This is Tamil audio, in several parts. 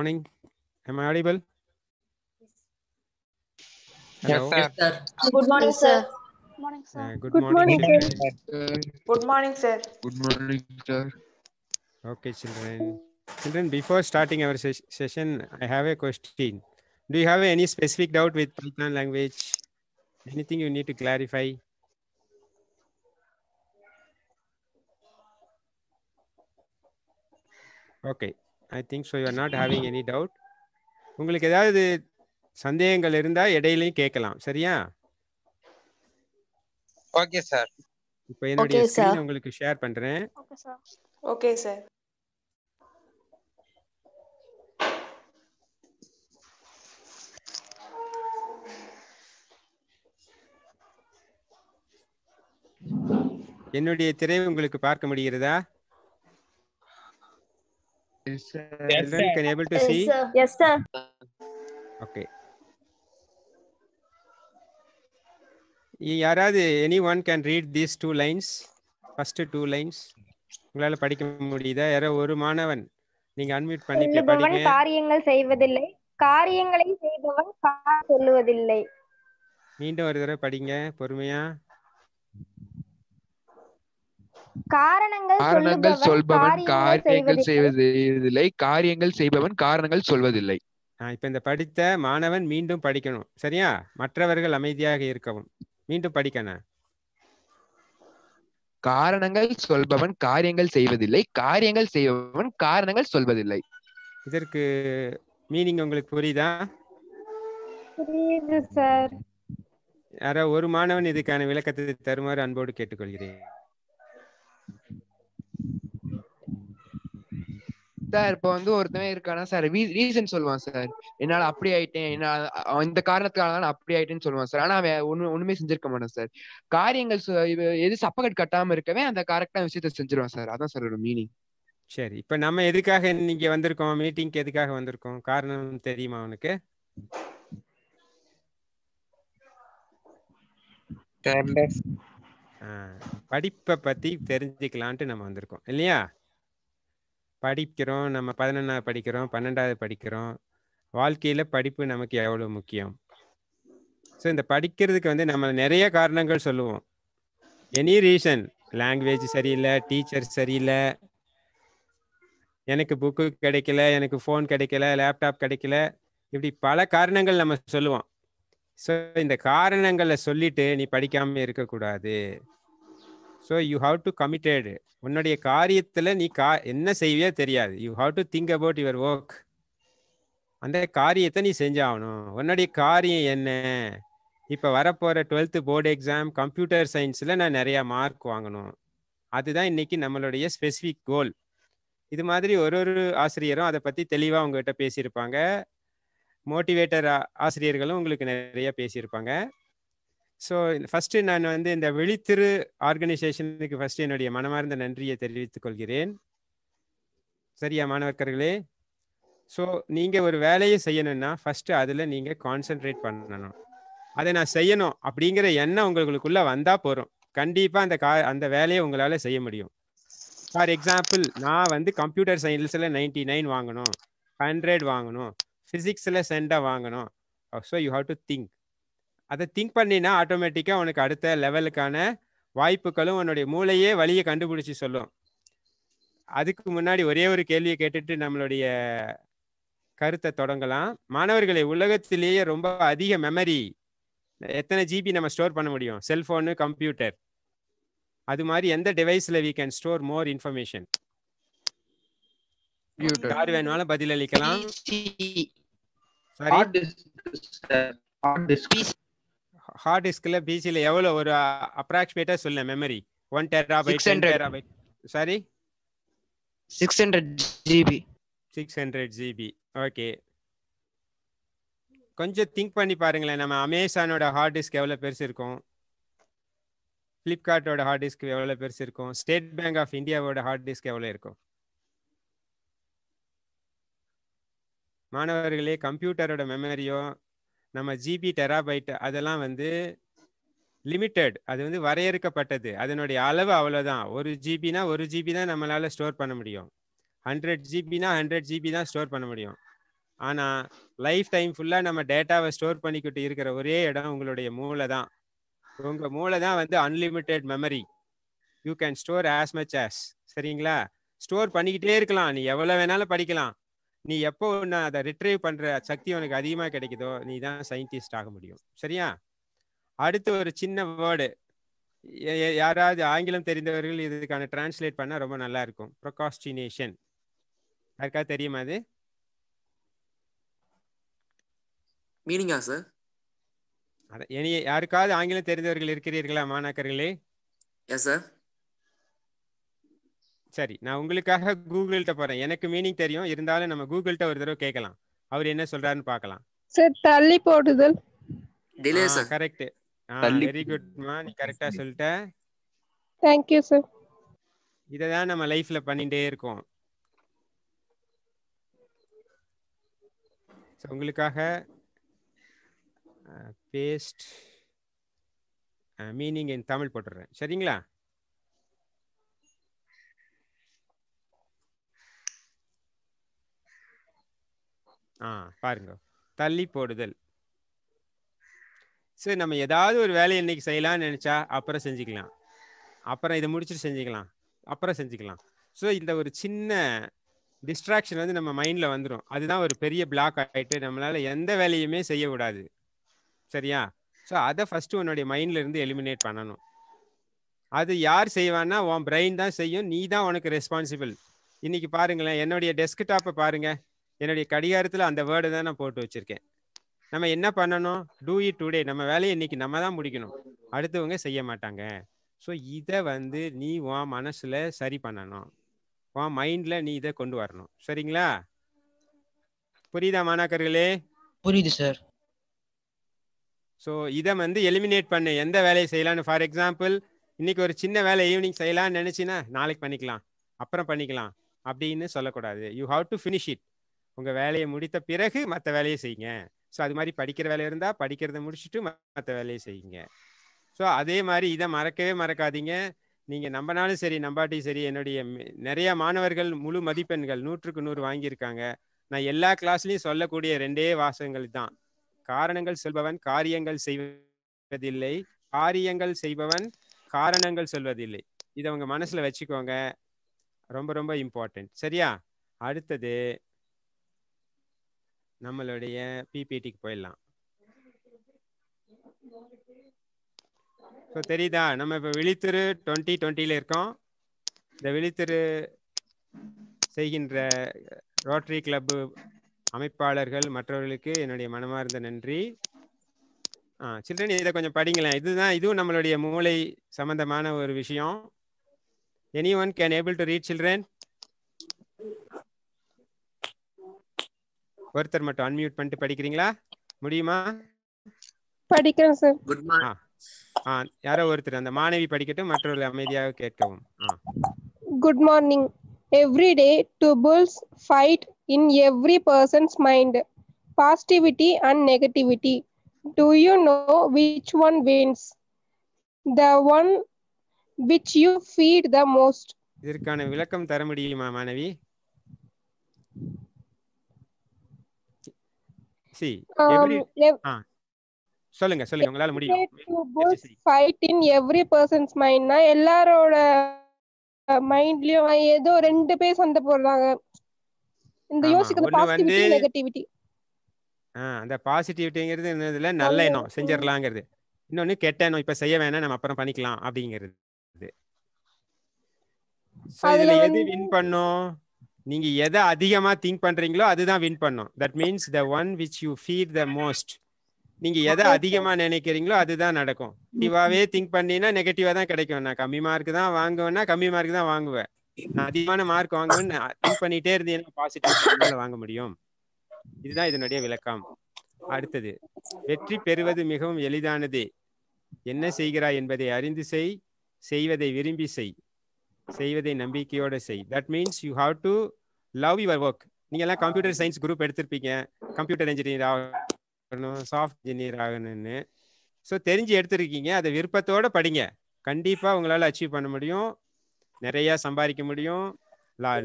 Morning. Am I audible? Yes, Hello. sir. Yes, sir. Good morning, sir. Morning, sir. Good Good morning. morning, children. Good morning, sir. Good morning, sir. Okay, children. Children, before starting our session, I have a question. Do you have any specific doubt with Python language? Anything you need to clarify? Okay, I think so. You are not having any doubt. உங்களுக்கு ஏதாவது சந்தேகங்கள் இருந்தா இடையிலையும் கேட்கலாம். சரியா? Okay, sir. இப்போ என்னுடைய Okay, sir. ஸ்கிரீன் உங்களுக்கு ஷேர் பண்றேன். Okay, sir. Okay, sir. என்னுடைய திரை உங்களுக்கு பார்க்க முடிகிறதா? Yes, sir. Children can able to see? Yes, sir. Okay. யாராவது anyone can read these two lines? First two lines. உங்களால படிக்க முடியுதா? யாரோ ஒரு மாணவன் நீங்க அன்மியூட் பண்ணி சொல்லுபவன் படிங்க. காரியங்கள் செய்வதில்லை, காரியங்களை செய்பவன் சொல்லுவதில்லை. மீண்டும் ஒரு தடவை படிங்க பொறுமையா. காரணங்கள் சொல்பவன் காரியங்கள் செய்வதில்லை. செய்வதில்லை, காரியங்கள் செய்பவன் காரணங்கள் சொல்வதில்லை. இப்ப இந்த படித்த மாணவன் மீண்டும் படிக்கணும். சரியா? மற்றவர்கள் அமைதியாக இருக்கவும். மீண்டும் படிக்கணும். காரணங்கள் சொல்பவன் காரியங்கள் செய்வதில்லை, காரியங்கள் செய்பவன் காரணங்கள் சொல்வதில்லை. இதற்கு மீனிங் உங்களுக்கு புரியுதா? புரியுது சார். யாரோ ஒரு மாணவன் இதுக்கான விளக்கத்தை தருமாறு அன்போடு கேட்டுக்கொள்கிறேன். சார் இப்போ வந்து ஒருத்தவன் இருக்கானா சார், ரீசன் சொல்லுவான் சார். என்னால அப்படி ஆயிட்டேன், இந்த காரணத்துக்காக நான் அப்படி ஆயிட்டேன்னு சொல்லுவான் சார். ஆனா அவன் ஒண்ணுமே செஞ்சிருக்க மாட்டான் சார். காரியங்கள் எது சப்பக்கட் கட்டாம இருக்கவே அந்த கரெக்டா விஷயத்த செஞ்சிருவான் சார். அதான் சார் மீனிங். சரி, இப்ப நம்ம எதுக்காக இன்னைக்கு வந்திருக்கோம்? மீட்டிங்க்கு எதுக்காக வந்திருக்கோம்? காரணம் தெரியுமா உனக்கு? படிப்பை பத்தி தெரிஞ்சுக்கலான்ட்டு நம்ம வந்திருக்கோம் இல்லையா? படிக்கிறோம், நம்ம 11ஆவது படிக்கிறோம், 12ஆவது படிக்கிறோம். வாழ்க்கையில படிப்பு நமக்கு எவ்வளவு முக்கியம். ஸோ இந்த படிக்கிறதுக்கு வந்து நம்ம நிறைய காரணங்கள் சொல்லுவோம். எனி ரீசன், லாங்குவேஜ் சரியில்லை, டீச்சர் சரியில்லை, எனக்கு புக்கு கிடைக்கல, எனக்கு ஃபோன் கிடைக்கல, லேப்டாப் கிடைக்கல, இப்படி பல காரணங்கள் நம்ம சொல்லுவோம். ஸோ இந்த காரணங்களை சொல்லிட்டு நீ படிக்காம இருக்கக்கூடாது. So you have to committed. உன்னுடைய காரியத்தில் நீ என்ன செய்வியோ தெரியாது. You have to think about your work. அந்த காரியத்தை நீ செஞ்சாகணும். உன்னுடைய காரியம் என்ன? இப்போ வரப்போகிற 12th போர்டு எக்ஸாம் கம்ப்யூட்டர் சயின்ஸில் நான் நிறையா மார்க் வாங்கணும். அதுதான் இன்னைக்கு நம்மளுடைய ஸ்பெசிஃபிக் கோல். இது மாதிரி ஒரு ஆசிரியரும் அதை பற்றி தெளிவாக உங்ககிட்ட பேசியிருப்பாங்க. மோட்டிவேட்டர் ஆசிரியர்களும் உங்களுக்கு நிறைய பேசியிருப்பாங்க. ஸோ ஃபஸ்ட்டு நான் வந்து இந்த விழித்திரு ஆர்கனைசேஷனுக்கு ஃபஸ்ட்டு என்னுடைய மனமார்ந்த நன்றியை தெரிவித்துக் கொள்கிறேன். சரியா மாணவர்களே? ஸோ நீங்கள் ஒரு வேலையை செய்யணும்னா ஃபஸ்ட்டு அதில் நீங்கள் கான்சென்ட்ரேட் பண்ணணும். அதை நான் செய்யணும் அப்படிங்கிற எண்ணம் உங்களுக்குள்ளே வந்தால் போகிறோம். கண்டிப்பாக அந்த வேலையை உங்களால் செய்ய முடியும். ஃபார் எக்ஸாம்பிள், நான் வந்து கம்ப்யூட்டர் சயின்ஸில் 99 வாங்கணும், 100 வாங்கணும், ஃபிசிக்ஸில் சென்டாக வாங்கணும். So you have to think. அதை திங்க் பண்ணினா ஆட்டோமேட்டிக்காக உனக்கு அடுத்த லெவலுக்கான வாய்ப்புகளும் உன்னுடைய மூளையே வழியை கண்டுபிடிச்சி சொல்லும். அதுக்கு முன்னாடி ஒரே ஒரு கேள்வியை கேட்டுட்டு நம்மளுடைய கருத்தை தொடங்கலாம். மாணவர்களை, உலகத்திலேயே ரொம்ப அதிக மெமரி எத்தனை ஜிபி நம்ம ஸ்டோர் பண்ண முடியும்? Cellphone, computer. அது மாதிரி எந்த டிவைஸில் we can store more information? யார் வேணாலும் பதில் அளிக்கலாம். ஹார்ட் டிஸ்க்ல பிசில எவ்வளவு ஒரு அப்ராக்சிமேட்டா சொல்ல memory? 1 terabyte, 10 terabyte. Sorry, 600 GB. 600 GB. Okay, கொஞ்சம் திங்க் பண்ணி பாருங்களேன். நம்ம அமேசானோட ஹார்ட் டிஸ்க் எவ்வளவு பெருசு இருக்கும்? ஃப்ளிப்கார்ட்டோட ஹார்ட் டிஸ்க் எவ்வளவு பெருசு இருக்கும்? ஸ்டேட் பேங்க் ஆஃப் இந்தியாவோட ஹார்ட் டிஸ்க் எவ்வளவு இருக்கும்? மாணவர்களே, கம்ப்யூட்டரோட மெமரியோ நம்ம ஜிபி, டெராபைட் அதெல்லாம் வந்து லிமிட்டட். அது வந்து வரையறுக்கப்பட்டது. அதனுடைய அளவு அவ்வளோதான். 1 ஜிபினா 1 ஜிபி தான் நம்மளால ஸ்டோர் பண்ண முடியும். 100 ஜிபினா 100 ஜிபி தான் ஸ்டோர் பண்ண முடியும். ஆனா லைஃப் டைம் ஃபுல்லா நம்ம டேட்டாவை ஸ்டோர் பண்ணிக்கிட்டு இருக்கிற ஒரே இடம் உங்களுடைய மூளை தான். உங்க மூளை தான் வந்து unlimited memory. You can store as much as. சரிங்களா? ஸ்டோர் பண்ணிக்கிட்டே இருக்கலாம். நீ எவ்வளவு வேணாலும் படிக்கலாம். நீ எப்போ ஒன்று அதை ரிட்ரைவ் பண்ற சக்தி உனக்கு அதிகமாக கிடைக்குதோ நீ தான் சயின்டிஸ்ட் ஆக முடியும். சரியா? அடுத்து ஒரு சின்ன வேர்டு, யாராவது ஆங்கிலம் தெரிந்தவர்கள் இதுக்கான டிரான்ஸ்லேட் பண்ணா ரொம்ப நல்லா இருக்கும். ப்ரொகாஸ்டினேஷன். யாருக்காவது தெரியுமா அது? மீனிங்கா சார்? யாருக்காவது ஆங்கிலம் தெரிந்தவர்கள் இருக்கிறீர்களா மாணாக்கர்களே? Yes sir. சரி, நான் உங்களுக்காக கூகுள்கிட்ட போறேன். எனக்கு மீனிங் தெரியும், இருந்தாலும் நம்ம கூகுள்கிட்ட ஒரு தடவை கேட்கலாம். அவர் என்ன சொல்றாருன்னு பார்க்கலாம். சார் தள்ளி போடுதல். Delay sir. கரெக்ட். வெரி குட்மா, நீ கரெக்டா சொல்லிட்ட. Thank you sir. இதை தான் நம்ம லைஃப்ல பண்ணிட்டே இருக்கோம். உங்களுக்காக பேஸ்ட் மீனிங் இன் தமிழ் போட்டுறேன். சரிங்களா? பாருங்க, தள்ளி போடுதல். சரி, நம்ம ஏதாவது ஒரு வேலையை இன்னைக்கு செய்யலாம்னு நினைச்சா அப்புறம் செஞ்சுக்கலாம், அப்புறம் இதை முடிச்சுட்டு செஞ்சுக்கலாம், அப்புறம் செஞ்சுக்கலாம். ஸோ இந்த ஒரு சின்ன டிஸ்ட்ராக்ஷன் வந்து நம்ம மைண்ட்ல வந்துடும். அதுதான் ஒரு பெரிய பிளாக் ஆகிட்டு நம்மளால எந்த வேலையுமே செய்ய விடாது. சரியா? ஸோ அதை ஃபர்ஸ்ட் உன்னுடைய மைண்ட்ல இருந்து எலிமினேட் பண்ணணும். அது யார் செய்வான்னா உன் பிரெயின் தான் செய்யும். நீ தான் உனக்கு ரெஸ்பான்சிபிள். இன்னைக்கு பாருங்களேன், என்னுடைய டெஸ்க்டாப்பை பாருங்க, என்னுடைய கடிகாரத்தில் அந்த வேர்டை தான் நான் போட்டு வச்சிருக்கேன். நம்ம என்ன பண்ணணும்? Do it today. நம்ம வேலையை இன்னைக்கு நம்ம தான் முடிக்கணும், அடுத்தவங்க செய்ய மாட்டாங்க. ஸோ இதை வந்து நீ உன் மனசுல சரி பண்ணணும், உன் மைண்ட்ல நீ இதை கொண்டு வரணும். சரிங்களா? புரியுதா மாணாக்கர்களே? புரியுது சார். ஸோ இதை வந்து எலிமினேட் பண்ணு. எந்த வேலையை செய்யலான்னு, ஃபார் எக்ஸாம்பிள் இன்னைக்கு ஒரு சின்ன வேலை ஈவினிங் செய்யலாம்னு நினைச்சினா நாளைக்கு பண்ணிக்கலாம், அப்புறம் பண்ணிக்கலாம் அப்படின்னு சொல்லக்கூடாது. You have to finish it. உங்க வேலையை முடித்த பிறகு மற்ற வேலையை செய்யுங்க. ஸோ அது மாதிரி படிக்கிற வேலை இருந்தால் படிக்கிறத முடிச்சுட்டு மற்ற வேலையை செய்யுங்க. ஸோ அதே மாதிரி இதை மறக்கவே மறக்காதீங்க. நீங்கள் நம்பினாலும் சரி நம்பாட்டியும் சரி, என்னுடைய நிறைய மாணவர்கள் முழு மதிப்பெண்கள் 100க்கு 100 வாங்கியிருக்காங்க. நான் எல்லா கிளாஸ்லையும் சொல்லக்கூடிய 2 வாசகங்கள் தான். காரணங்கள் சொல்பவன் காரியங்கள் செய்வதில்லை, காரியங்கள் செய்பவன் காரணங்கள் சொல்வதில்லை. இதை உங்க மனசுல வச்சுக்கோங்க, ரொம்ப ரொம்ப இம்பார்ட்டன்ட். சரியா? அடுத்தது நம்மளுடைய பிபிடிக்கு போயிடலாம். ஸோ தெரியுதா, நம்ம இப்போ விழித்திரு 2020 இருக்கோம். இந்த விழித்திரு செய்கின்ற ரோட்டரி கிளப் அமைப்பாளர்கள் மற்றவர்களுக்கு என்னுடைய மனமார்ந்த நன்றி. சில்ட்ரன் இதை கொஞ்சம் படிங்களேன். இதுவும் நம்மளுடைய மூளை சம்பந்தமான ஒரு விஷயம். Anyone can able to read children? ஒருத்தர் மட்டும் அன்மியூட் பண்ணிட்டு படிக்கிறீங்களா? முடியுமா? படிக்கிறேன் சார். Good morning. யாரோ ஒருத்தர், அந்த மாணவி படிக்கட்டும், மற்றவர்கள் அமைதியாக கேட்கவும். Good morning. Every day two bulls fight in every person's mind, positivity and negativity. Do you know which one wins? The one which you feed the most. இதற்கான விளக்கம் தர முடியுமா மாணவி? சொல்லுங்க உங்களால முடியும். Two bulls fight in every person's mind. னா எல்லாரோட மைண்ட்லயும் ஏதோ 2 பேர் சண்டை போடுறாங்க. இந்த யோசிக்கிறது பாசிட்டிவிட்டி நெகட்டிவிட்டி. அந்த பாசிட்டிவிட்டிங்கிறது என்னதுல நல்ல எண்ணம் செஞ்சிரலாங்கிறது, இன்னொன்னு கெட்ட எண்ணம் இப்ப செய்ய வேணாம் நம்ம அப்புறம் பண்ணிக்கலாம் அப்படிங்கிறது. இதுல எது வின் பண்ணும்? நீங்க எதை அதிகமா திங்க் பண்றீங்களோ அதுதான் வின் பண்ணும். That means the one which you feed the most. நீங்க எதை அதிகமா நினைக்கிறீங்களோ அதுதான் நடக்கும். நெகட்டிவாவே திங்க் பண்ணினா நெகட்டிவா தான் கிடைக்கும். நான் கம்மி மார்க் தான் வாங்குவேன்னா கம்மி மார்க் தான் வாங்குவேன். நான் அதிகமான மார்க் வாங்குவேன்னு திங்க் பண்ணிட்டே இருந்தீங்கன்னா பாசிட்டிவ் வாங்க முடியும். இதுதான் இதனுடைய விளக்கம். அடுத்தது, வெற்றி பெறுவது மிகவும் எளிதானது. என்ன செய்கிறாய் என்பதை அறிந்து செய், செய்வதை விரும்பி செய், செய்வதை நம்பிக்கையோட செய். That means you have to love your work. நீங்க எல்லாம் கம்ப்யூட்டர் சயின்ஸ் குரூப் எடுத்திருப்பீங்க, கம்ப்யூட்டர் இன்ஜினியர் ஆகணும், சாஃப்ட் இன்ஜினியர் ஆகணும்னு. ஸோ தெரிஞ்சு எடுத்திருக்கீங்க, அதை விருப்பத்தோட படிங்க. கண்டிப்பா உங்களால அச்சீவ் பண்ண முடியும், நிறைய சம்பாதிக்க முடியும்.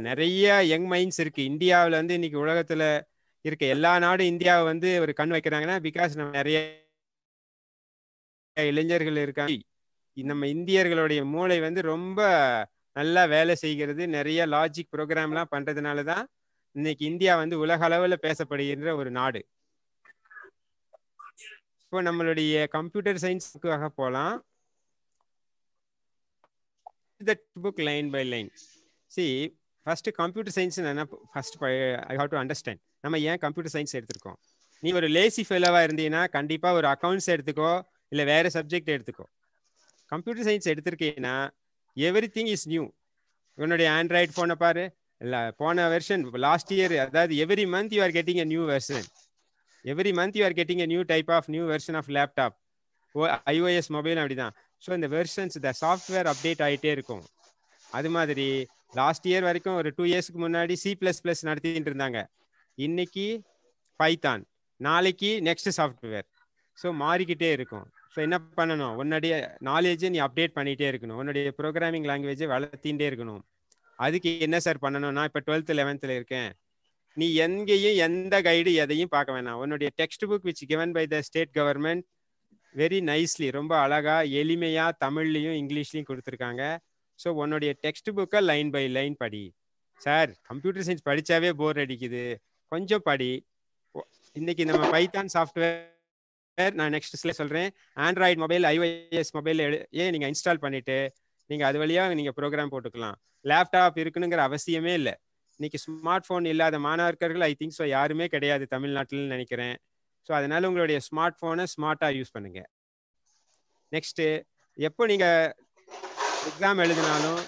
நிறைய யங் மைண்ட்ஸ் இருக்கு இந்தியாவில். வந்து இன்னைக்கு உலகத்துல இருக்க எல்லா நாடும் இந்தியாவை வந்து ஒரு கண் வைக்கிறாங்கன்னா பிகாஸ் நம்ம நிறைய இளைஞர்கள் இருக்காங்க. நம்ம இந்தியர்களுடைய மூளை வந்து ரொம்ப நல்லா வேலை செய்கிறது, நிறைய லாஜிக் ப்ரோக்ராம்லாம் பண்றதுனால தான் இன்னைக்கு இந்தியா வந்து உலக அளவில் பேசப்படுகின்ற ஒரு நாடு. இப்போ நம்மளுடைய கம்ப்யூட்டர் சயின்ஸுக்காக போகலாம். That book line by line. See, first computer science first I have to understand. நம்ம ஏன் கம்ப்யூட்டர் சயின்ஸ் எடுத்திருக்கோம்? நீ ஒரு லேசி ஃபெல்லோவா இருந்தீங்கன்னா கண்டிப்பா ஒரு அக்கௌண்ட்ஸ் எடுத்துக்கோ, இல்லை வேற சப்ஜெக்ட் எடுத்துக்கோ. கம்ப்யூட்டர் சயின்ஸ் எடுத்திருக்கீங்கன்னா எவ்ரி திங் இஸ் நியூ. உன்னுடைய ஆண்ட்ராய்டு ஃபோனை பாரு, இல்லை போன வெர்ஷன் லாஸ்ட் இயர், அதாவது every month you are getting a new version. Every month you are getting a new type of new version of laptop, iOS mobile அப்படிதான். ஸோ இந்த வெர்ஷன்ஸ், இந்த சாஃப்ட்வேர் அப்டேட் ஆகிட்டே இருக்கும். அது மாதிரி லாஸ்ட் இயர் வரைக்கும் ஒரு 2 இயர்ஸ்க்கு முன்னாடி C++ நடத்திட்டு இருந்தாங்க. இன்னைக்கு பைத்தான், நாளைக்கு நெக்ஸ்ட் சாஃப்ட்வேர். ஸோ மாறிக்கிட்டே இருக்கும். ஸோ என்ன பண்ணணும்? உன்னுடைய நாலேஜை நீ அப்டேட் பண்ணிகிட்டே இருக்கணும், உன்னுடைய ப்ரோக்ராமிங் லாங்குவேஜை வளர்த்திகிட்டே இருக்கணும். அதுக்கு என்ன சார் பண்ணணும்? நான் இப்போ 12th 11th இருக்கேன். நீ எங்கேயும் எந்த கைடு எதையும் பார்க்க வேணாம். உன்னுடைய text book which given by the state government very nicely, ரொம்ப அழகா எளிமையா தமிழ்லையும் இங்கிலீஷ்லையும் கொடுத்துருக்காங்க. ஸோ உன்னுடைய டெக்ஸ்ட் புக்கை லைன் பை லைன் படி. சார் கம்ப்யூட்டர் சயின்ஸ் படித்தாவே போர் அடிக்குது, கொஞ்சம் படி. இன்னைக்கு நம்ம பைத்தான் சாஃப்ட்வேர் நான் நெக்ஸ்ட் ஸ்லைட் சொல்கிறேன். ஆண்ட்ராய்டு மொபைல், iOS மொபைல் நீங்கள் இன்ஸ்டால் பண்ணிவிட்டு நீங்கள் அது வழியாக நீங்கள் ப்ரோக்ராம் போட்டுக்கலாம். லேப்டாப் இருக்கணுங்கிற அவசியமே இல்லை. இன்னைக்கு ஸ்மார்ட் ஃபோன் இல்லாத மாணவர்கள் ஐ திங்க் ஸோ யாருமே கிடையாது தமிழ்நாட்டில்னு நினைக்கிறேன். ஸோ அதனால உங்களுடைய ஸ்மார்ட் ஃபோனை ஸ்மார்ட்டாக யூஸ் பண்ணுங்க. நெக்ஸ்ட்டு, எப்போ நீங்கள் எக்ஸாம் எழுதினாலும்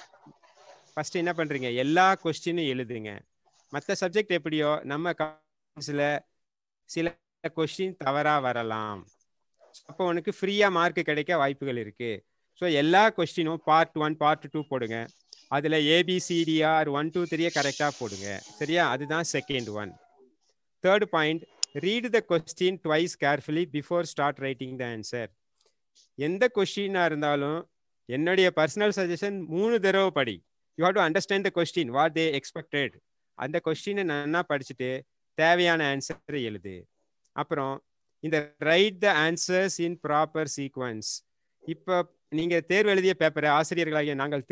ஃபஸ்ட்டு என்ன பண்ணுறீங்க? எல்லா கொஸ்டினும் எழுதுங்க. மற்ற சப்ஜெக்ட் எப்படியோ நம்ம காலேஜில் சில கொஸ்டின் தவறாக வரலாம். அப்போ உனக்கு ஃப்ரீயாக மார்க் கிடைக்க வாய்ப்புகள் இருக்குது. ஸோ எல்லா கொஸ்டினும் பார்ட் 1 பார்ட் 2 போடுங்க. அதில் ABCDR 1 2 3 கரெக்டாக போடுங்க. சரியா? அதுதான் second one. Third point, read the question twice carefully before start writing the answer. எந்த கொஸ்டினாக இருந்தாலும் என்னுடைய பர்சனல் சஜஷன் 3 தடவை படி. You have to understand the question, what they expected. அந்த கொஸ்டினை நல்லா படிச்சுட்டு தேவையான ஆன்சரை எழுது. அப்புறம் இந்த write the answers in proper sequence. இப்போ நீங்கள் தேர்வு எழுதிய பேப்பரை ஆசிரியர்களாகிய நாங்கள்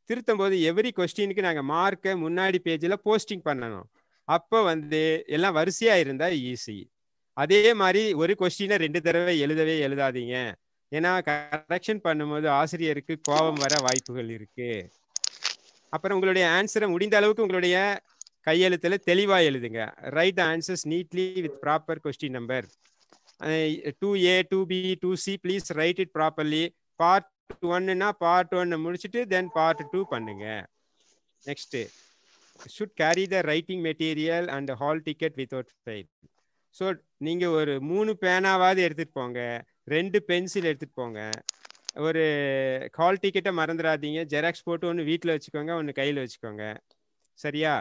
திருத்தும் போது எவ்ரி கொஸ்டினுக்கு நாங்கள் மார்க்கை முன்னாடி பேஜில் போஸ்டிங் பண்ணணும். அப்போ வந்து எல்லாம் வரிசையா இருந்தா ஈஸி. அதே மாதிரி ஒரு கொஸ்டினை 2 தடவை எழுதாதீங்க. ஏன்னா கரெக்ஷன் பண்ணும்போது ஆசிரியருக்கு கோபம் வர வாய்ப்புகள் இருக்கு. அப்புறம் உங்களுடைய ஆன்சரை முடிந்த அளவுக்கு உங்களுடைய கையெழுத்துல தெளிவா எழுதுங்க. Write the answers neatly with proper question number. 2A 2B 2C please write it properly. Part 1னா பார்ட் 1 முடிச்சுட்டு தென் பார்ட் 2 பண்ணுங்க. Next, should carry the writing material and hall ticket without fail. So நீங்கள் ஒரு 3 பேனாவாவது எடுத்துகிட்டு போங்க, 2 பென்சில் எடுத்துகிட்டு போங்க. ஒரு ஹால் டிக்கெட்டை மறந்துடாதீங்க. ஜெராக்ஸ் போட்டு ஒன்று வீட்டில் வச்சுக்கோங்க, ஒன்று கையில் வச்சுக்கோங்க. சரியா?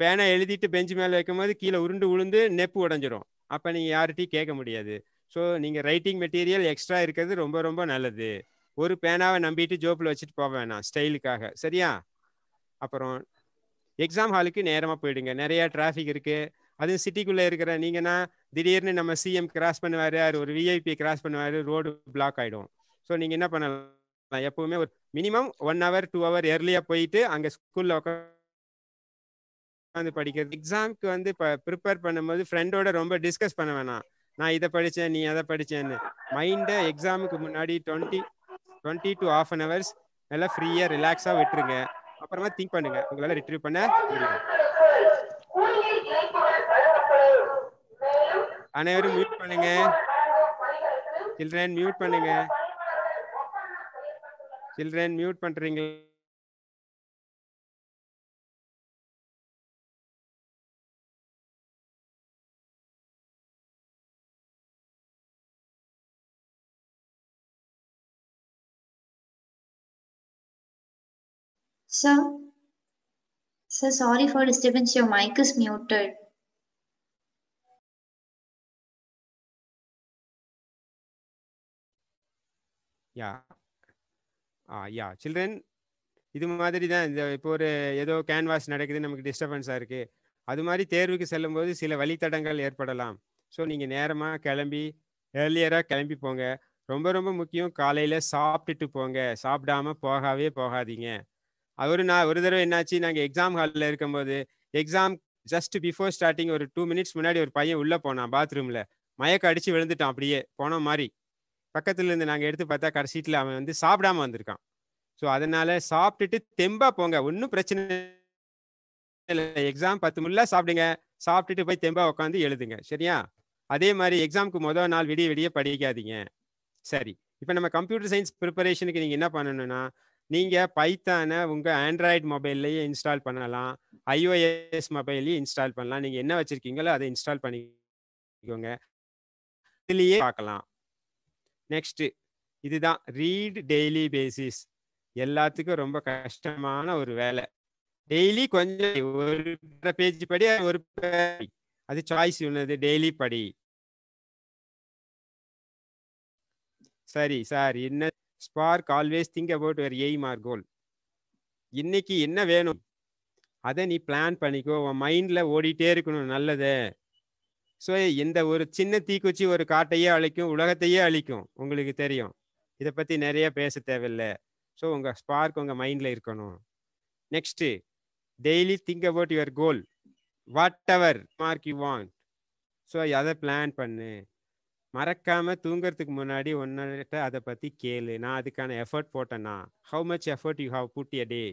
பேனா எழுதிட்டு பெஞ்சு மேலே வைக்கும் போது கீழே உருண்டு உளுந்து நெப்பு உடஞ்சிரும். அப்போ நீங்கள் யார்கிட்டையும் கேட்க முடியாது. ஸோ நீங்கள் ரைட்டிங் மெட்டீரியல் எக்ஸ்ட்ரா இருக்கிறது ரொம்ப ரொம்ப நல்லது. ஒரு பேனாவை நம்பிட்டு ஜோப்பில் வச்சுட்டு போக வேணாம் ஸ்டைலுக்காக. சரியா? அப்புறம் எக்ஸாம் ஹாலுக்கு நேரமாக போயிடுங்க. நிறையா டிராஃபிக் இருக்குது. அதுவும் சிட்டிக்குள்ளே இருக்கிற நீங்கன்னா திடீர்னு நம்ம சிஎம் கிராஸ் பண்ணுவார், ஒரு விஐபி கிராஸ் பண்ணுவார், ரோடு பிளாக் ஆகிடும். ஸோ நீங்கள் என்ன பண்ணலாம்? எப்போவுமே ஒரு மினிமம் 1 hour 2 hour ஏர்லியாக போயிட்டு அங்கே ஸ்கூலில் உட்காந்து படிக்கிறது. எக்ஸாமுக்கு வந்து இப்போ ப்ரிப்பேர் பண்ணும்போது ஃப்ரெண்டோட ரொம்ப டிஸ்கஸ் பண்ண வேணாம். நான் இதை படித்தேன், நீ அதை படித்தேன்னு. மைண்டை எக்ஸாமுக்கு முன்னாடி 20 to half an hours நல்லா ஃப்ரீயாக ரிலாக்ஸாக விட்டுருங்க. அப்புறமா திங்க் பண்ணுங்க, உங்களால ரிட்ரீவ் பண்ண முடியும். அனைவரும் மியூட் பண்ணுங்க. சில்ட்ரன் மியூட் பண்ணுங்க. சில்ட்ரன் மியூட் பண்றீங்க. Sir, sorry for disturbance. Your mic is muted. Children, இது மாதிரி தான். இந்த இப்போ ஒரு ஏதோ கேன்வாஸ் நடக்குது, நமக்கு டிஸ்டர்பன்ஸாக இருக்குது. அது மாதிரி தேர்வுக்கு செல்லும்போது சில வழித்தடங்கள் ஏற்படலாம். ஸோ நீங்கள் நேரமாக கிளம்பி ஏர்லியராக கிளம்பி போங்க. ரொம்ப ரொம்ப முக்கியம், காலையில் சாப்பிட்டுட்டு போங்க. சாப்பிடாம போகாதீங்க. நான் ஒரு தடவை என்னாச்சு, நாங்கள் எக்ஸாம் ஹாலில் இருக்கும்போது எக்ஸாம் ஜஸ்ட் பிஃபோர் ஸ்டார்டிங் ஒரு 2 மினிட்ஸ் முன்னாடி ஒரு பையன் உள்ளே போனான் பாத்ரூமில். மயக்கம் அடித்து விழுந்துட்டான், அப்படியே போன மாதிரி. பக்கத்துல இருந்து நாங்கள் எடுத்து பார்த்தா கடைசீட்டில் அவன் வந்து சாப்பிடாம வந்திருக்கான். ஸோ அதனால சாப்பிட்டுட்டு தெம்பா போங்க, ஒன்றும் பிரச்சனை இல்லை. எக்ஸாம் 10 முள்ள சாப்பிடுங்க, சாப்பிட்டுட்டு போய் தெம்பா உட்காந்து எழுதுங்க. சரியா? அதே மாதிரி எக்ஸாமுக்கு முதல் நாள் விடிய படிக்காதீங்க. சரி, இப்போ நம்ம கம்ப்யூட்டர் சயின்ஸ் ப்ரிப்பரேஷனுக்கு நீங்கள் என்ன பண்ணணும்னா, நீங்கள் பைத்தானை உங்கள் ஆண்ட்ராய்டு மொபைல்லையே இன்ஸ்டால் பண்ணலாம், iOS மொபைல்லையே இன்ஸ்டால் பண்ணலாம். நீங்கள் என்ன வச்சுருக்கீங்களோ அதை இன்ஸ்டால் பண்ணிக்கோங்க, இதுலேயே பார்க்கலாம். நெக்ஸ்ட்டு இதுதான் ரீட் டெய்லி பேசிஸ். எல்லாத்துக்கும் ரொம்ப கஷ்டமான ஒரு வேலை. டெய்லி கொஞ்சம் ஒரு பேஜ் படி, ஒரு அது சாய்ஸ் உள்ளது, டெய்லி படி. சரி சார், என்ன spark always think about your aim or goal. இன்னைக்கு என்ன வேணும் அதை நீ பிளான் பண்ணிக்கோ, உன் மைண்டில் ஓடிட்டே இருக்கணும் நல்லது. ஸோ இந்த ஒரு சின்ன தீக்குச்சி ஒரு காட்டையே அழிக்கும், உலகத்தையே அழிக்கும், உங்களுக்கு தெரியும். இதை பற்றி நிறைய பேச தேவையில்லை. ஸோ உங்கள் ஸ்பார்க் உங்கள் மைண்டில் இருக்கணும். Next daily think about your goal, what ever mark you want. So அதை பிளான் பண்ணு. மறக்காமல் தூங்குறதுக்கு முன்னாடி ஒன்றுகிட்ட அதை பற்றி கேளு, நான் அதுக்கான எஃபர்ட் போட்டேன்னா, how much effort you have put a day.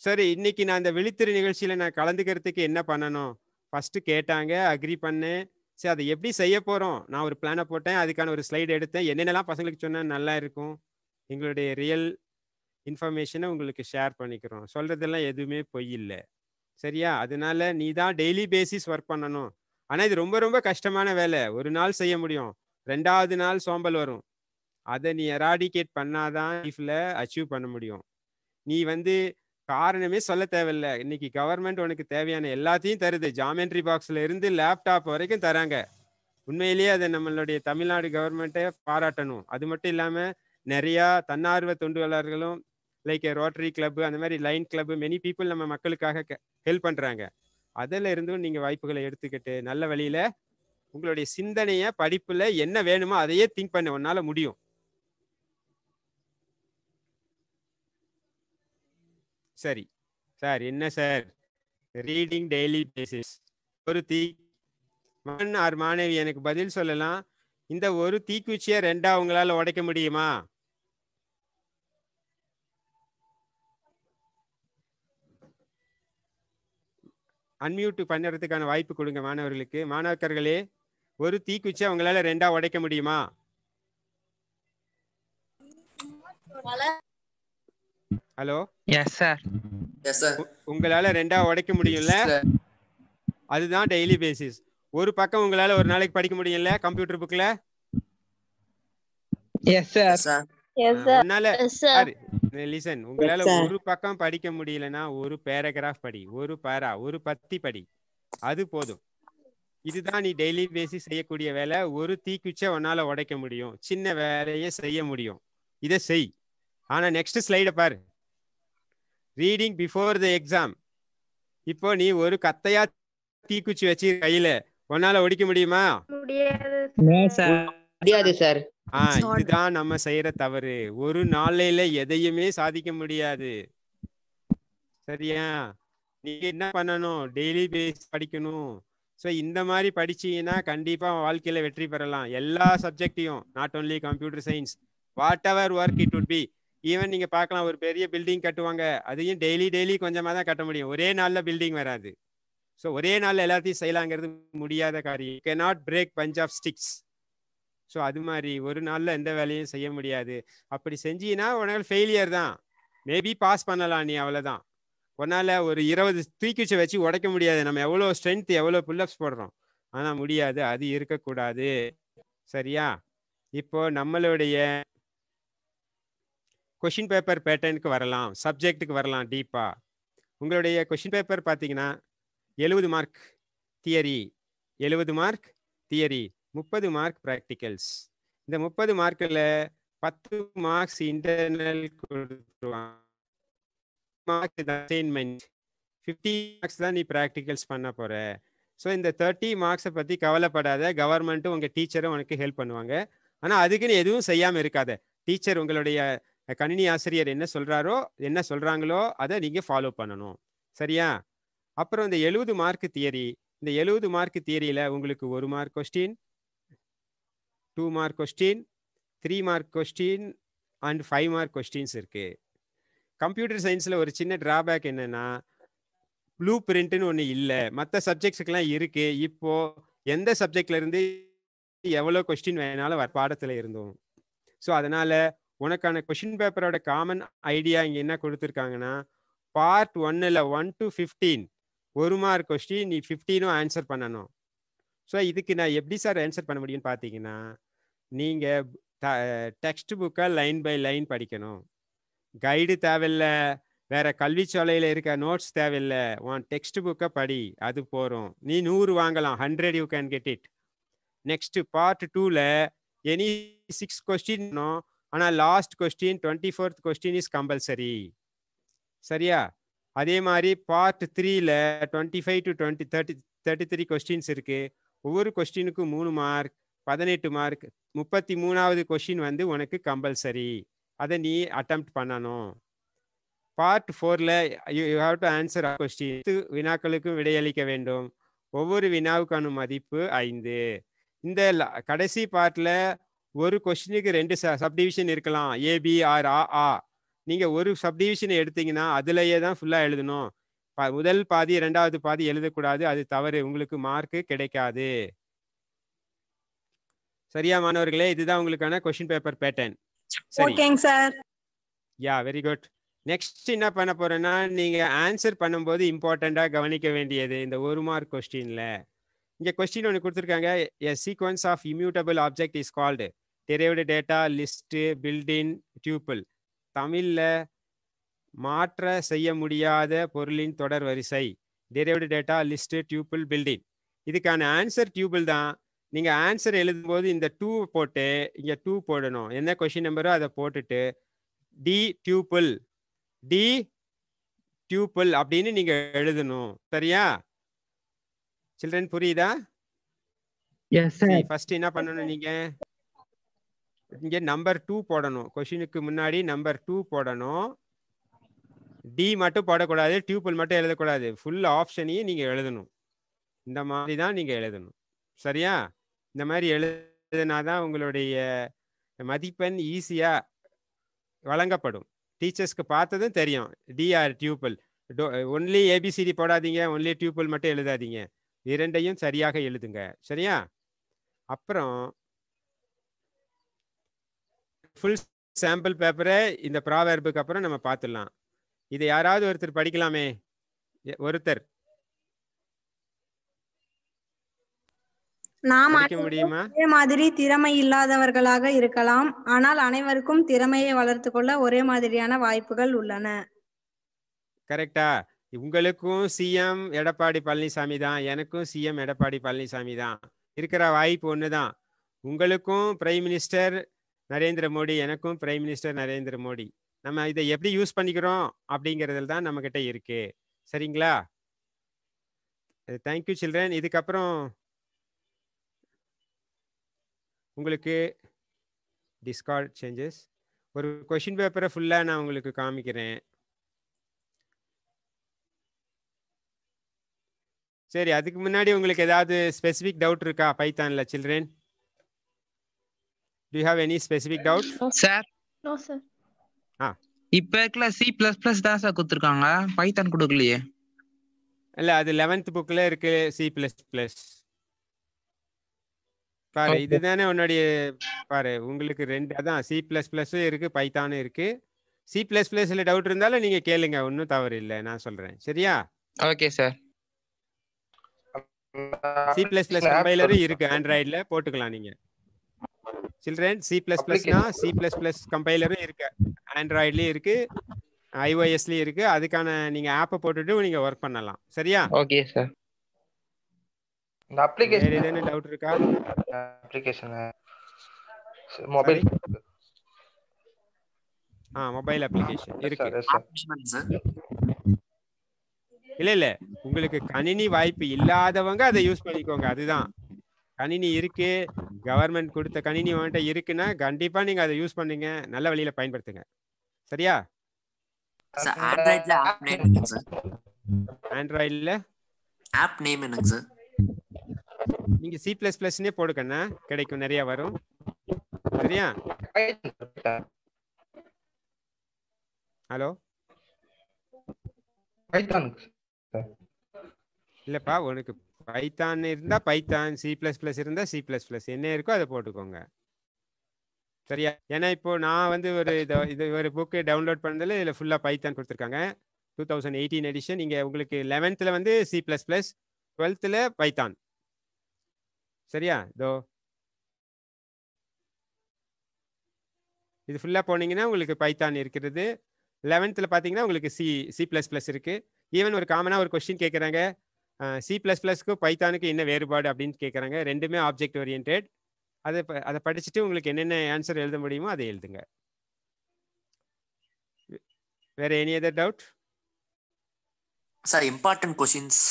சரி, இன்னைக்கு நான் இந்த விழித்திரு நிகழ்ச்சியில் நான் கலந்துக்கிறதுக்கு என்ன பண்ணணும்? ஃபஸ்ட்டு கேட்டாங்க, அக்ரி பண்ணேன். சரி, அதை எப்படி செய்ய போகிறோம்? நான் ஒரு பிளானை போட்டேன், அதுக்கான ஒரு ஸ்லைடு எடுத்தேன். என்னென்னலாம் பசங்களுக்கு சொன்னால் நல்லா இருக்கும், எங்களுடைய ரியல் இன்ஃபர்மேஷனை உங்களுக்கு ஷேர் பண்ணிக்கிறோம். சொல்கிறதெல்லாம் எதுவுமே பொய் இல்லை. சரியா? அதனால நீ தான் டெய்லி பேசிஸ் ஒர்க் பண்ணணும். ஆனால் இது ரொம்ப ரொம்ப கஷ்டமான வேலை. ஒரு நாள் செய்ய முடியும், 2வது நாள் சோம்பல் வரும். அதை நீ எராடிகேட் பண்ணாதான் லைஃப்பில் அச்சீவ் பண்ண முடியும். நீ வந்து காரணமே சொல்ல தேவையில்லை. இன்னைக்கு கவர்மெண்ட் உனக்கு தேவையான எல்லாத்தையும் தருது. ஜாமெண்ட்ரி பாக்ஸில் இருந்து லேப்டாப் வரைக்கும் தராங்க. உண்மையிலேயே அதை நம்மளுடைய தமிழ்நாடு கவர்மெண்ட்டை பாராட்டணும். அது மட்டும் இல்லாமல் நிறையா தன்னார்வ தொண்டுகளாளர்களும் லைக் ரோட்டரி கிளப்பு, அந்த மாதிரி லைன் கிளப்பு, மெனி பீப்புள் நம்ம மக்களுக்காக ஹெல்ப் பண்ணுறாங்க. அதில் இருந்தும் நீங்கள் வாய்ப்புகளை எடுத்துக்கிட்டு நல்ல வழியில் உங்களுடைய சிந்தனையை படிப்பில் என்ன வேணுமோ அதையே திங்க் பண்ண உன்னால் முடியும். சரி சார், என்ன சார் ரீடிங் டெய்லி பேசிஸ், ஒரு மகன் ஆர் மாணவி எனக்கு பதில் சொல்லலாம். இந்த ஒரு தீக்குச்சியை 2ஆ உங்களால் உடைக்க முடியுமா? அன்மியூட் பண்ணுறதுக்கான வாய்ப்பு கொடுங்க மாணவர்களுக்கு. மாணவர்களே, ஒரு தீக்குச்சியை உங்களால் 2ஆ உடைக்க முடியுமா? Hello, yes sir. Yes sir. உங்களால 2ஆ உடைக்க முடியும்ல? அதுதான் டெய்லி பேசிஸ். ஒரு பக்கம் உங்களால ஒரு நாளைக்கு படிக்க முடியும்ல கம்ப்யூட்டர் புக்ல? Yes sir. லிசன், உங்களால ஒரு பக்கம் படிக்க முடியலன்னா ஒரு பேராகிராஃப் படி, ஒரு பத்தி படி, அது போதும். இதுதான் நீ டெய்லி பேசிஸ் செய்யக்கூடிய வேலை. ஒரு தீக்குச்சை உன்னால உடைக்க முடியும், சின்ன வேலையை செய்ய முடியும், இதை செய். ஆனா நெக்ஸ்ட் ஸ்லைட பாரு, ரீடிங் பிஃபோர் த எக்ஸாம். இப்போ நீ ஒரு கத்தையா தீக்குச்சி வச்சு கையில உன்னால ஒடிக்க முடியுமா? முடியாது சார். இதுதான் நம்ம செய்யற தவறு. ஒரு நாளையில எதையுமே சாதிக்க முடியாது. சரியா? நீங்க என்ன பண்ணணும்? டெய்லி பேஸ் படிக்கணும். ஸோ இந்த மாதிரி படிச்சீங்கன்னா கண்டிப்பா வாழ்க்கையில வெற்றி பெறலாம். எல்லா சப்ஜெக்டையும், not only computer science, whatever work it would be. Even நீங்க பார்க்கலாம், ஒரு பெரிய பில்டிங் கட்டுவாங்க, அதையும் டெய்லி கொஞ்சமா தான் கட்ட முடியும். ஒரே நாள்ல பில்டிங் வராது. ஸோ ஒரே நாள்ல எல்லாத்தையும் செய்யலாங்கிறது முடியாத காரியம். cannot break bunch of sticks. So அது மாதிரி ஒரு நாளில் எந்த வேலையும் செய்ய முடியாது. அப்படி செஞ்சீங்கன்னா உன்னால் ஃபெயிலியர் தான். மேபி பாஸ் பண்ணலாம் நீ, அவ்வளோதான். உன்னால் ஒரு 20 தூக்கிச்சு வச்சு உடைக்க முடியாது. நம்ம எவ்வளோ ஸ்ட்ரென்த், எவ்வளோ புல்லப்ஸ் போடுறோம், ஆனால் முடியாது. அது இருக்கக்கூடாது. சரியா? இப்போ நம்மளுடைய கொஷின் பேப்பர் பேட்டர்னுக்கு வரலாம், சப்ஜெக்டுக்கு வரலாம் டீப்பா. உங்களுடைய கொஷின் பேப்பர் பார்த்தீங்கன்னா 70 mark theory, 70 mark theory, 30 mark practicals. இந்த 30 மார்க்கில் 10 மார்க்ஸ் இன்டர்னல் கொடுத்துருவாங்க, மார்க் அசைன்மெண்ட், 50 மார்க்ஸ் தான் நீ ப்ராக்டிகல்ஸ் பண்ண போற. ஸோ இந்த 30 மார்க்ஸை பற்றி கவலைப்படாத, கவர்மெண்ட்டும் உங்கள் டீச்சரும் உனக்கு ஹெல்ப் பண்ணுவாங்க. ஆனால் அதுக்குன்னு எதுவும் செய்யாமல் இருக்காத. டீச்சர் உங்களுடைய கணினி ஆசிரியர் என்ன சொல்கிறாரோ என்ன சொல்கிறாங்களோ அதை நீங்கள் ஃபாலோ பண்ணணும். சரியா? அப்புறம் இந்த 70 மார்க் தியரி, இந்த 70 மார்க் தியரியில் உங்களுக்கு 1 mark question, 2 mark question, 3 mark question and 5 mark questions இருக்கு. கம்ப்யூட்டர் சயின்ஸில் ஒரு சின்ன டிராபேக் என்னன்னா, ப்ளூ பிரிண்ட்னு ஒன்று இல்லை. மற்ற சப்ஜெக்ட்ஸுக்கெல்லாம் இருக்கு. இப்போ எந்த சப்ஜெக்ட்ல இருந்து எவ்வளோ கொஸ்டின் வேணாலும் பாடத்தில் இருந்தோம். ஸோ அதனால உனக்கான கொஸ்டின் பேப்பரோட காமன் ஐடியா இங்கே என்ன கொடுத்துருக்காங்கன்னா, பார்ட் 1ல் 1 to 15 1 மார்க் கொஸ்டின் நீ 15ம் ஆன்சர் பண்ணணும். ஸோ இதுக்கு நான் எப்படி சார் ஆன்சர் பண்ண முடியும்னு பார்த்தீங்கன்னா, நீங்கள் டெக்ஸ்ட் புக்கை லைன் பை லைன் படிக்கணும். கைடு தேவையில்லை, வேற கல்விச்சோலையில் இருக்க நோட்ஸ் தேவையில்லை. உன் டெக்ஸ்ட் புக்கை படி, அது போகிறோம். நீ 100 வாங்கலாம், 100 you can get it. Next part 2ல் எனி 6 கொஸ்டின், ஆனால் last question 24th question is compulsory. சரியா? அதே மாதிரி பார்ட் 3ல் 25 to 33 கொஸ்டின்ஸ் இருக்கு. ஒவ்வொரு கொஸ்டினுக்கும் 3 மார்க், 18 மார்க். 33வது கொஸ்டின் வந்து உனக்கு கம்பல்சரி, அதை நீ அட்டெம்ப்ட் பண்ணணும். பார்ட் 4ல் you have to answer question. வினாக்களுக்கும் விடையளிக்க வேண்டும். ஒவ்வொரு வினாவுக்கான மதிப்பு 5. இந்த கடைசி பார்ட்ல ஒரு கொஸ்டினுக்கு 2 சப்டிவிஷன் இருக்கலாம், ஏபி ஆர் ஆ. நீங்க ஒரு சப்டிவிஷனை எடுத்தீங்கன்னா அதுலயே தான் ஃபுல்லா எழுதணும். முதல் பாதி 2வது பாதி எழுதக்கூடாது, அது தவறு, உங்களுக்கு மார்க்கு கிடைக்காது. சரியா மாணவர்களே? இதுதான் உங்களுக்கான கொஸ்டின் பேப்பர் பேட்டர்ன். ஓகேங்க சார். யா, வெரி குட். நெக்ஸ்ட் என்ன பண்ண போறேன்னா, நீங்க ஆன்சர் பண்ணும்போது இம்பார்ட்டண்டா கவனிக்க வேண்டியது இந்த 1 மார்க் கொஸ்டின்ல இங்க கொஸ்டின் ஒன்று கொடுத்துருக்காங்க. A sequence of immutable object is called derived data list built-in tuple. தமிழ்ல மாற்ற செய்ய முடியாத பொருளின் தொடர் வரிசை, derived data list tuple built-in. இதுக்கான ஆன்சர் டியூபிள் தான். நீங்க ஆன்சர் எழுதும்போது இந்த 2 போட்டு இங்க 2 போடணும். என்ன கொஸ்டின் நம்பரோ அதை போட்டுட்டு டி டியூபிள் அப்படின்னு நீங்க எழுதணும். சரியா சில்ட்ரன்? புரியுதா? ஃபர்ஸ்ட் என்ன பண்ணணும், நீங்க இங்க நம்பர் 2 போடணும். கொஸ்டினுக்கு முன்னாடி நம்பர் 2 போடணும். டி மட்டும் போடக்கூடாது, டியூபிள் மட்டும் எழுதக்கூடாது. ஃபுல் ஆப்ஷனையும் நீங்க எழுதணும். இந்த மாதிரி தான் நீங்க எழுதணும். சரியா? இந்த மாதிரி எழுதினாதான் உங்களுடைய மதிப்பெண் ஈஸியா வழங்கப்படும். டீச்சர்ஸ்க்கு பார்த்ததும் தெரியும். டிஆர் டியூபிள், ஒன்லி ஏபிசிடி போடாதீங்க, ஒன்லி டியூபிள் மட்டும் எழுதாதீங்க. இரண்டையும் சரியாக எழுதுங்க. சரியா? அப்புறம் ஃபுல் சாம்பிள் பேப்பரை இந்த ப்ராவெர்புக்கு அப்புறம் நம்ம பார்த்துடலாம். இதை யாராவது ஒருத்தர் படிக்கலாமே? ஒருத்தர் நாம் படிக்க முடியுமா? ஒரே மாதிரி திறமை இல்லாதவர்களாக இருக்கலாம், ஆனால் அனைவருக்கும் திறமையை வளர்த்துக் கொள்ள ஒரே மாதிரியான வாய்ப்புகள் உள்ளன. கரெக்டா? உங்களுக்கும் சிஎம் எடப்பாடி பழனிசாமி தான், எனக்கும் சிஎம் எடப்பாடி பழனிசாமி தான். இருக்கிற வாய்ப்பு ஒண்ணுதான். உங்களுக்கும் பிரைம் மினிஸ்டர் நரேந்திர மோடி, எனக்கும் பிரைம் மினிஸ்டர் நரேந்திர மோடி. நம்ம இதை எப்படி யூஸ் பண்ணிக்கிறோம் அப்படிங்கிறதுல தான் நம்ம கிட்ட இருக்கு. சரிங்களா? Thank you children. இதுக்கப்புறம் உங்களுக்கு டிஸ்கார்ட் சேஞ்சஸ் ஒரு கொஸ்டின் பேப்பரை ஃபுல்லா நான் உங்களுக்கு காமிக்கிறேன். சரி, அதுக்கு முன்னாடி உங்களுக்கு ஏதாவது ஸ்பெசிபிக் டவுட் இருக்கா பைத்தான்ல children? Do you have any specific doubt? Sir no sir. இப்ப இருக்கல C++ தான் சார் கொடுத்திருக்காங்க, பைத்தான் கொடுக்கலையே. இல்ல, அது 11th புக்ல இருக்கு. C++. பாரு, இதுதானே உன்னுடைய, பாரு உங்களுக்கு 2 அதான் C++ இருக்கு, பைத்தானும் இருக்கு. C++ல டவுட் இருந்தாலும் நீங்க கேளுங்க, ஒன்றும் தவறு இல்லை, நான் சொல்றேன். சரியா? Okay sir. C++ கம்பைலரும் இருக்கு, ஆண்ட்ராய்டுல போட்டுக்கலாம் நீங்க சில்ட்ரன். C++னா C++ கம்பைலரும் இருக்கு, ஆண்ட்ராய்ட்லயும் இருக்கு, iOSலயும் இருக்கு. அதுக்கான நீங்க ஆப்பை போட்டுட்டு நீங்க ஒர்க் பண்ணலாம். சரியா? Okay sir. இந்த அப்ளிகேஷன் வேற ஏதாவது டவுட் இருக்கா? அப்ளிகேஷன் மொபைல் மொபைல் அப்ளிகேஷன் இருக்கு. சார் இல்ல உங்களுக்கு கணினி வாய்ப்பு இல்லாதவங்க அதை யூஸ் பண்ணிக்கோங்க. அதுதான், கணினி இருக்கு, கவர்மெண்ட் கொடுத்த கணினி உங்கள்கிட்ட இருக்குன்னா கண்டிப்பா நீங்க அதை யூஸ் பண்ணுங்க, நல்ல வழியில பயன்படுத்துங்க. சரியா? சார் ஆண்ட்ராய்ட்ல ஆப் நேம் என்னங்க சார்? ஆண்ட்ராய்டில் ஆப் நேம் என்னங்க சார்? நீங்க C++னே போடுக்கண்ணா, கிடைக்கும், நிறைய வரும். சரியா? ஹலோ, இல்லப்பா, உனக்கு பைத்தான் இருந்தா பைத்தான், C++ இருந்தா C++, என்ன இருக்கோ அதை போட்டுக்கோங்க. சரியா? ஏன்னா இப்போ நான் வந்து இது ஒரு புக்கு டவுன்லோட் பண்ணதில் இதில் ஃபுல்லாக பைத்தான் கொடுத்துருக்காங்க. 2018 எடிஷன். இங்கே உங்களுக்கு 11th வந்து C++, 12th பைத்தான். சரியா? இது ஃபுல்லாக போனீங்கன்னா உங்களுக்கு பைத்தான் இருக்கிறது. 11th பார்த்தீங்கன்னா உங்களுக்கு C++ இருக்கு. ஈவன் ஒரு காமனாக ஒரு கொஸ்டின் கேட்குறாங்க, C++க்கும் பைத்தானுக்கு என்ன வேறுபாடு அப்படின்னு கேட்குறாங்க. ரெண்டுமே ஆப்ஜெக்ட் ஓரியன்டட். அதை படிச்சுட்டு உங்களுக்கு என்னென்ன ஆன்சர் எழுத முடியுமோ அதை எழுதுங்க. வேற any other doubt? Sir important questions.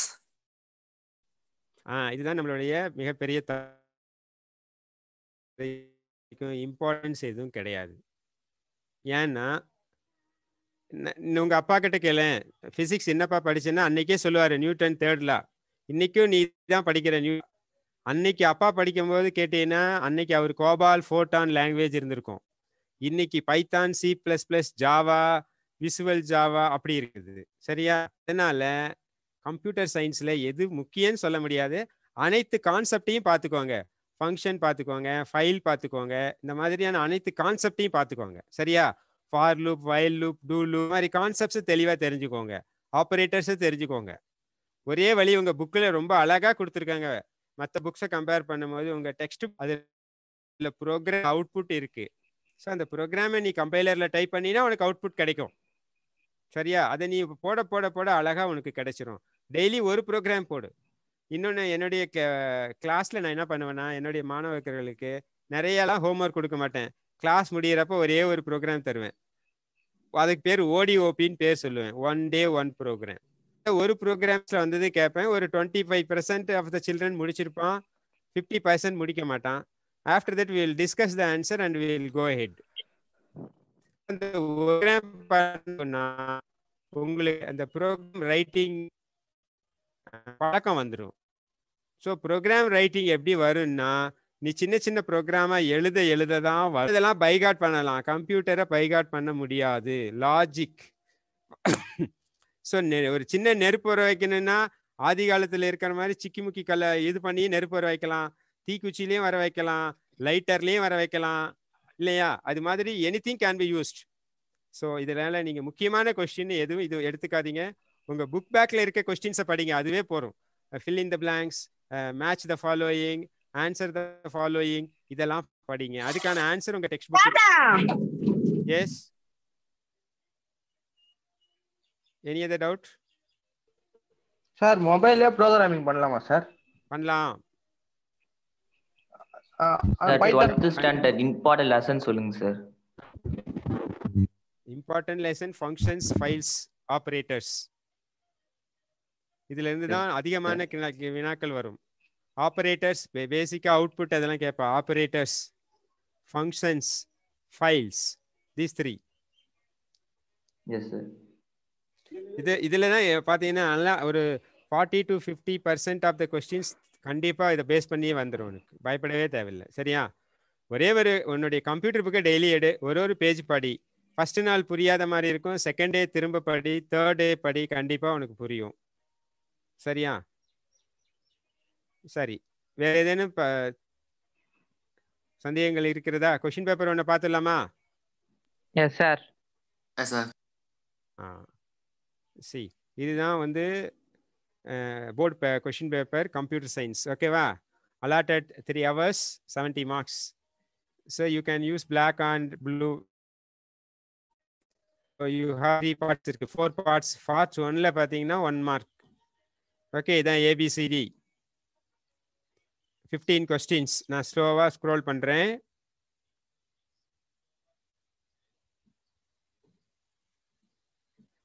இதுதான் நம்மளுடைய மிகப்பெரிய இம்பார்ட்டன்ஸ் எதுவும் கிடையாது. ஏன்னா உங்க அப்பா கிட்ட கேளு, பிசிக்ஸ் என்னப்பா படிச்சேன்னா அன்னைக்கே சொல்லுவாரு நியூட்டன் 3rd law. இன்னைக்கும் நீ தான் படிக்கிற. அன்னைக்கு அப்பா படிக்கும் போது கேட்டீங்கன்னா அன்னைக்கு அவர் கோபால் ஃபோட்டான் லாங்குவேஜ் இருந்திருக்கும். இன்னைக்கு Python, C++, Java, visual Java அப்படி இருக்குது. சரியா? அதனால கம்ப்யூட்டர் சயின்ஸ்ல எது முக்கியம்னு சொல்ல முடியாது. அனைத்து கான்செப்டையும் பார்த்துக்கோங்க. ஃபங்க்ஷன் பார்த்துக்கோங்க, ஃபைல் பார்த்துக்கோங்க, இந்த மாதிரியான அனைத்து கான்செப்டையும் பார்த்துக்கோங்க. சரியா? For loop, while loop, do loop மாதிரி கான்செப்ட்ஸை தெளிவாக தெரிஞ்சுக்கோங்க. ஆப்ரேட்டர்ஸை தெரிஞ்சுக்கோங்க. ஒரே வழி, உங்கள் புக்கில் ரொம்ப அழகாக கொடுத்துருக்காங்க. மற்ற புக்ஸை கம்பேர் பண்ணும்போது உங்கள் டெக்ஸ்ட் அதில் ப்ரோக்ராம் அவுட்புட் இருக்குது. ஸோ அந்த ப்ரோக்ராமை நீ கம்பைலரில் டைப் பண்ணினா உனக்கு அவுட்புட் கிடைக்கும். சரியா? அதை நீ போட போட போட அழகாக உனக்கு கிடைச்சிரும். டெய்லி ஒரு ப்ரோக்ராம் போடு. இன்னொன்று, என்னுடைய கிளாஸில் நான் என்ன பண்ணுவேன்னா, என்னுடைய மாணவர்களுக்கு நிறையலாம் ஹோம்ஒர்க் கொடுக்க மாட்டேன். கிளாஸ் முடிகிறப்ப ஒரே ஒரு ப்ரோக்ராம் தருவேன். அதுக்கு பேர் ODOPன்னு பேர் சொல்லுவேன், 1 day 1 program. ஒரு ப்ரோக்ராம்ஸில் வந்தது கேட்பேன். ஒரு 25% ஆஃப் த சில்ட்ரன் முடிச்சிருப்பான், 50% முடிக்க மாட்டான். After that will discuss the answer and will go ahead. அந்த ப்ரோக்ராம் பண்ணா உங்களுக்கு அந்த ப்ரோக்ராம் ரைட்டிங் பழக்கம் வந்துடும். ஸோ ப்ரோக்ராம் ரைட்டிங் எப்படி வரும்னா, நீ சின்ன சின்ன ப்ரோக்ராமா எழுத தான் வரும். இதெல்லாம் பைகாட் பண்ணலாம், கம்ப்யூட்டரை பைகாட் பண்ண முடியாது. லாஜிக். ஸோ ஒரு சின்ன நெருப்பு வர வைக்கணும்னா ஆதி காலத்தில் இருக்கிற மாதிரி சிக்கி முக்கி கல்லை இது பண்ணி நெருப்பு வர வைக்கலாம், தீக்குச்சிலையும் வர வைக்கலாம், லைட்டர்லையும் வர வைக்கலாம், இல்லையா? அது மாதிரி anything can be used. So இதனால நீங்கள் முக்கியமான கொஸ்டின் எதுவும் இது எடுத்துக்காதீங்க. உங்கள் புக் பேக்கில் இருக்க கொஸ்டின்ஸை படிங்க, அதுவே போகிறோம். Fill in the blanks, match the following, answer the following, இதெல்லாம் படிங்க. அதுக்கான ஆன்சர் உங்கள் textbook. Yes, any other doubt? Sir மொபைல்ல ப்ரோகிராமிங் பண்ணலாமா சார்? பண்ணலாம். 12th standard important lesson சொல்லுங்க sir. Important lesson functions, files, operators. இதுல இருந்து தான் அதிகமான வினாக்கள் வரும். ஆப்ரேட்டர்ஸ் பேசிக்கா அவுட்புட் அதெல்லாம் கேட்பா. Operators, functions, files, these 3. Yes sir. இதுல தான் பார்த்தீங்கன்னா நல்லா ஒரு 40 to 50% ஆஃப் த கொஸ்டின்ஸ் கண்டிப்பாக இதை பேஸ் பண்ணியே வந்துடும். உனக்கு பயப்படவே தேவையில்லை. சரியா? ஒரே உன்னுடைய கம்ப்யூட்டர் புக்கை டெய்லி எடு, ஒரு பேஜ் படி. ஃபர்ஸ்ட் நாள் புரியாத மாதிரி இருக்கும், செகண்ட் டே திரும்ப படி, தேர்ட் டே படி, கண்டிப்பாக உனக்கு புரியும். சரியா? சரி, வேற ஏதேனும் சந்தேகங்கள் இருக்கிறதா? கொஸ்டின் பேப்பர் ஒன்று பார்த்துடலாமா? Yes sir. Yes sir. C, இதுதான் வந்து board question paper, computer science. ஓகேவா? allotted 3 hours, 70 marks. So you can use black and blue. So you have 3 parts இருக்கு, 4 parts. Part 1ல பார்த்தீங்கன்னா 1 mark. ஓகே, இதான் ABCD 15 questions. நான் ஸ்லோவா ஸ்க்ரோல் பண்றேன்.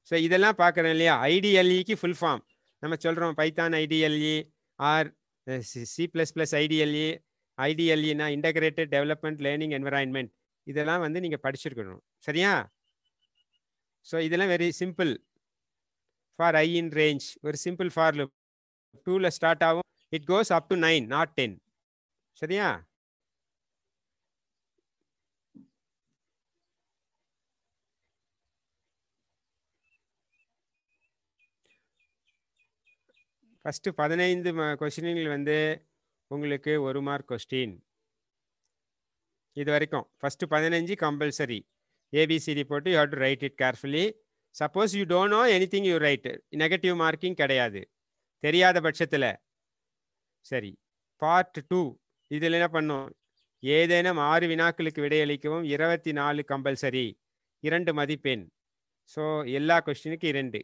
ஸோ இதெல்லாம் பார்க்குறோம் இல்லையா? ஐடிஎல்இக்கு ஃபுல் ஃபார்ம் நம்ம சொல்கிறோம், Python IDLE or C++ IDLE. ஐடிஎல்இனா இன்டகிரேட்டட் டெவலப்மெண்ட் லேர்னிங் என்விரான்மெண்ட். இதெல்லாம் வந்து நீங்கள் படிச்சிருக்கணும், சரியா? ஸோ இதெல்லாம் very simple. For i in range ஒரு சிம்பிள் ஃபார் லூப் 2ல ஸ்டார்ட் ஆகும். It goes up to 9 not 10, சரியா? ஃபஸ்ட்டு 15 கொஸ்டின்கள் வந்து உங்களுக்கு 1 மார்க் கொஸ்டின். இது வரைக்கும் ஃபஸ்ட்டு 15 கம்பல்சரி. ஏபிசிடி போட்டு you have to write it carefully. Suppose you don't know anything you write, negative marking கிடையாது தெரியாத பட்சத்தில். சரி, பார்ட் 2 இதில் என்ன பண்ணோம்? ஏதேனும் 6 வினாக்களுக்கு விடையளிக்கவும் 24 கம்பல்சரி, 2 மதிப்பெண். ஸோ எல்லா கொஸ்டினுக்கு 2.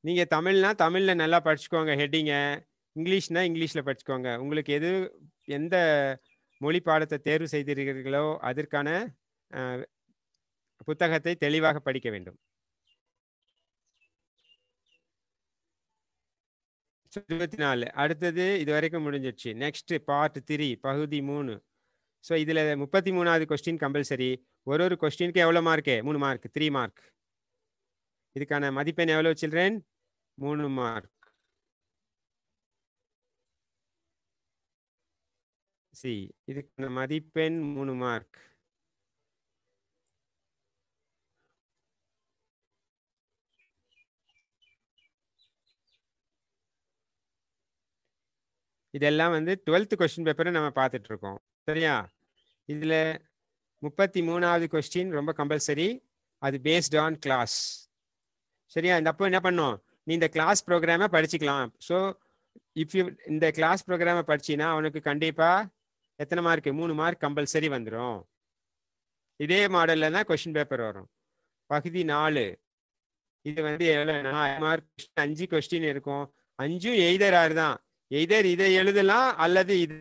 நீங்கள் தமிழ்னா தமிழில் நல்லா படிச்சுக்கோங்க ஹெட்டிங்க, இங்கிலீஷ்னா இங்கிலீஷில் படிச்சுக்கோங்க. உங்களுக்கு எந்த மொழி பாடத்தை தேர்வு செய்திருக்கிறீர்களோ அதற்கான புத்தகத்தை தெளிவாக படிக்க வேண்டும். 24 அடுத்தது இது வரைக்கும் முடிஞ்சிடுச்சு. நெக்ஸ்ட் பார்ட் 3 பகுதி 3. ஸோ இதில் 33வது கொஸ்டின் கம்பல்சரி. ஒரு கொஸ்டினுக்கு எவ்வளோ மார்க்கு? 3 mark, 3 mark. இதுக்கான மதிப்பெண் எவ்வளோ சில்ட்ரன்? 3 மார்க். சி இதுக்கான மதிப்பெண் 3 மார்க். இதெல்லாம் வந்து 12th கொஸ்டின் பேப்பரை நம்ம பார்த்துட்டு இருக்கோம், சரியா? இதில் 33வது கொஸ்டின் ரொம்ப கம்பல்சரி. அது பேஸ்ட் ஆன் கிளாஸ், சரியா? இந்த அப்போ என்ன பண்ணோம்? நீ இந்த கிளாஸ் ப்ரோக்ராமை படிச்சுக்கலாம். ஸோ இஃப் யூ இந்த கிளாஸ் ப்ரோக்ராமை படிச்சின்னா அவனுக்கு கண்டிப்பாக எத்தனை மார்க்கு? 3 மார்க் கம்பல்சரி வந்துடும். இதே மாடலில் தான் கொஸ்டின் பேப்பர் வரும். பகுதி 4 இது வந்து எவ்வளோ? 4 மார்க், 5 கொஸ்டின் இருக்கும். 5ம் எய்தர் ஆறு தான். எய்தர் இதை எழுதலாம் அல்லது இது.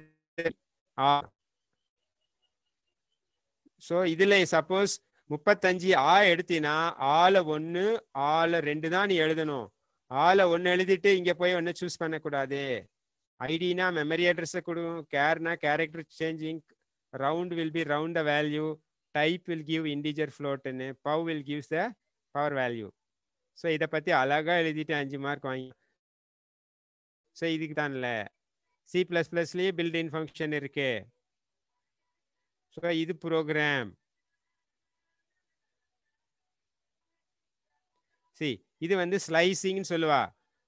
ஸோ இதில் சப்போஸ் 35 எடுத்தினா ஆளை 1 ஆளை 2 தான் நீ எழுதணும். ஆளை 1 எழுதிட்டு இங்கே போய் ஒன்று சூஸ் பண்ணக்கூடாது. ஐடினா மெமரி அட்ரஸை கொடுக்கும், கேர்னா character changing, round will be round the value, type will give integer ஃப்ளோட்டுன்னு, pow will gives the power value. So இதை பற்றி அழகாக எழுதிட்டு 5 மார்க் வாங்கி. ஸோ இதுக்கு தான் இல்லை, C++லேயே பில்ட்-இன் ஃபங்க்ஷன் இருக்கு. ஸோ இது ப்ரோக்ராம். இது வந்து ஸ்லைசிங்னு சொல்லுவா.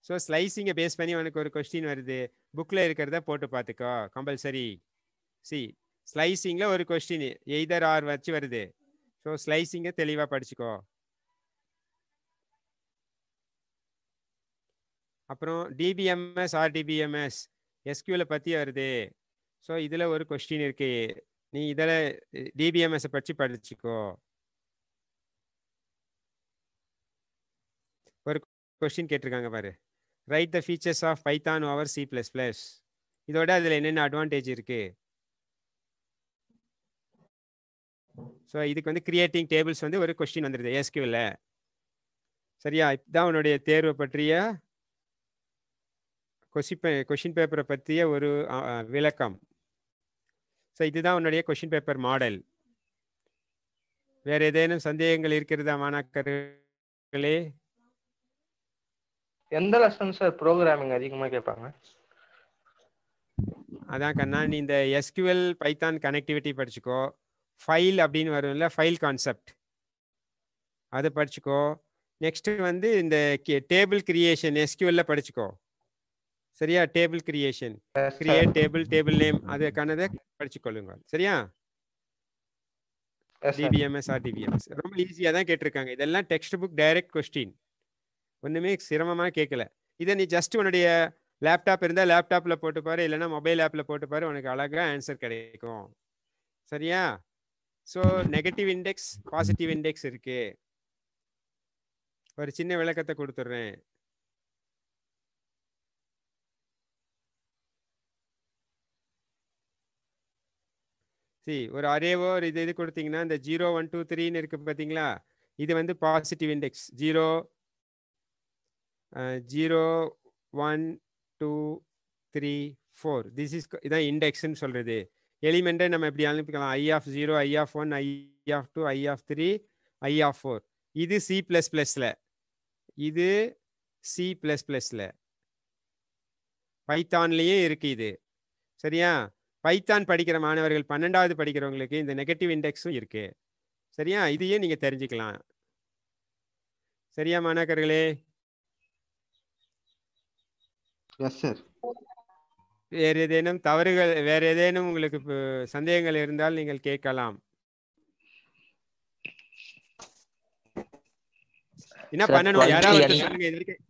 ஸோ ஸ்லைசிங்கை பேஸ் பண்ணி உனக்கு ஒரு கொஸ்டின் வருது, புக்கில் இருக்கிறத போட்டு பார்த்துக்கோ கம்பல்சரி. ஸ்லைசிங்கில் ஒரு கொஸ்டின் எய்தர் ஆர் வச்சு வருது. ஸோ ஸ்லைசிங்கை தெளிவாக படிச்சுக்கோ. அப்புறம் டிபிஎம்எஸ் ஆர்டிபிஎம்எஸ் எஸ்கியூலை பற்றி வருது. ஸோ இதில் ஒரு கொஸ்டின் இருக்கு, நீ இதில் டிபிஎம்எஸை பற்றி படிச்சுக்கோ. ஒரு கொஸ்டின் கேட்டிருக்காங்க பாரு, write the features of Python over C++. இதோட அதில் என்னென்ன அட்வான்டேஜ் இருக்கு? ஸோ இதுக்கு வந்து கிரியேட்டிங் டேபிள்ஸ் வந்து ஒரு கொஸ்டின் வந்துடுது எஸ்கியூல, சரியா? இதுதான் உன்னுடைய தேர்வை பற்றிய கொஸ்டின் பேப்பரை பற்றிய ஒரு விளக்கம். ஸோ இதுதான் உன்னுடைய கொஸ்டின் பேப்பர் மாடல். வேற ஏதேனும் சந்தேகங்கள் இருக்கிறதா மாணாக்கர்களே? எந்த லெசன் சார் ப்ரோக்ராமிங் அதிகமாக கேட்பாங்க? அதான் கண்ணா, நீ இந்த எஸ்கியூஎல் பைத்தான் கனெக்டிவிட்டி படிச்சுக்கோ. ஃபைல் அப்படின்னு வரும்ல, ஃபைல் கான்செப்ட், அதை படிச்சுக்கோ. நெக்ஸ்ட் வந்து இந்த டேபிள் கிரியேஷன் எஸ்கியூஎல்ல படிச்சுக்கோ, சரியா? Table creation, create table, table name, அதுக்கானதை படிச்சுக்கொள்ளுங்க, சரியா? டிபிஎம்எஸ் ஆர்டிபிஎம்எஸ் ரொம்ப ஈஸியாக தான் கேட்டிருக்காங்க. இதெல்லாம் டெக்ஸ்ட் புக் டைரக்ட் கொஸ்டின், ஒன்றுமே சிரமமாக கேட்கல. இதை நீ ஜஸ்ட் உன்னுடைய லேப்டாப் இருந்தால் லேப்டாப்பில் போட்டு பாரு, இல்லைன்னா மொபைல் ஆப்பில் போட்டு பாரு, உனக்கு அழகாக ஆன்சர் கிடைக்கும், சரியா? So negative index, positive index இருக்கு. ஒரு சின்ன விளக்கத்தை கொடுத்துட்றேன். ஒரு அரேவோ ஒரு இது கொடுத்தீங்கன்னா இந்த 0 1 2 3ன்னு இருக்கு பார்த்தீங்களா? இது வந்து பாசிட்டிவ் இண்டெக்ஸ் 0 0 1 2 3 4. திஸ் இஸ் இதான் இண்டெக்ஸ்ன்னு சொல்றது. எலிமெண்ட்டை நம்ம எப்படி அனுப்பிக்கலாம்? I of 0, I of 1, I of 2, I of 3, I of 4. இது C++ல, இது C++ல, பைத்தான்லயே இருக்கு இது. சரியா? பைத்தான் படிக்கிற மாணவர்கள் 12வது படிக்கிறவங்களுக்கு இந்த நெகட்டிவ் இண்டெக்ஸும் இருக்கு. சரியா? இதையே நீங்க தெரிஞ்சுக்கலாம். சரியா மாணாக்கர்களே? Yes sir. வேற ஏதேனும் தவறுகள், வேற ஏதேனும் உங்களுக்கு சந்தேகங்கள் இருந்தால் நீங்கள் கேட்கலாம். என்ன பண்ணணும்? யாராவது சொல்லுங்க. இது வரைக்கும்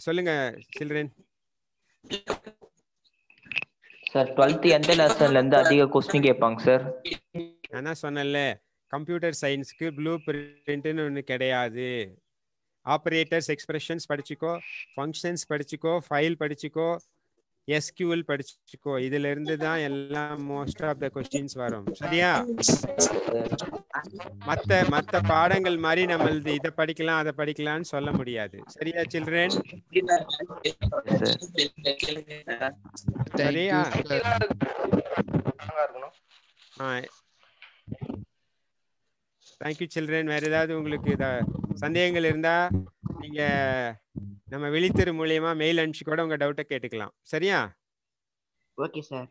சொல்லுங்க சில்ட்ரன். சார் 12th எந்த லெசன்ல இருந்து அதிக क्वेश्चन கேட்பாங்க சார்? நான் சொன்னேன்ல, கம்ப்யூட்டர் சயின்ஸ்க்கு ப்ளூ பிரிண்ட்னு ஒன்று கிடையாது. ஆப்ரேட்டர்ஸ் எக்ஸ்பிரஷன்ஸ் படிச்சுக்கோ, ஃபங்க்ஷன்ஸ் படிச்சுக்கோ, ஃபைல் படிச்சுக்கோ, SQL படிச்சுக்கோ. இதுல இருந்து தான் எல்லாம் மோஸ்ட் ஆஃப் த क्वेश्चंस வரும். சரியா? மத்த பாடங்கள் மாதிரி நம்ம இதை படிக்கலாம் அதை படிக்கலாம்னு சொல்ல முடியாது. சரியா சில்ட்ரன்? சரியா? Thank you children. வேற ஏதாவது உங்களுக்கு சந்தேகங்கள் இருந்தா நீங்க நம்ம வெளித்தெரு மூலியமா மெயில் அனுப்பிச்சு கூட உங்க டவுட்டை கேட்டுக்கலாம். சரியா? Okay sir.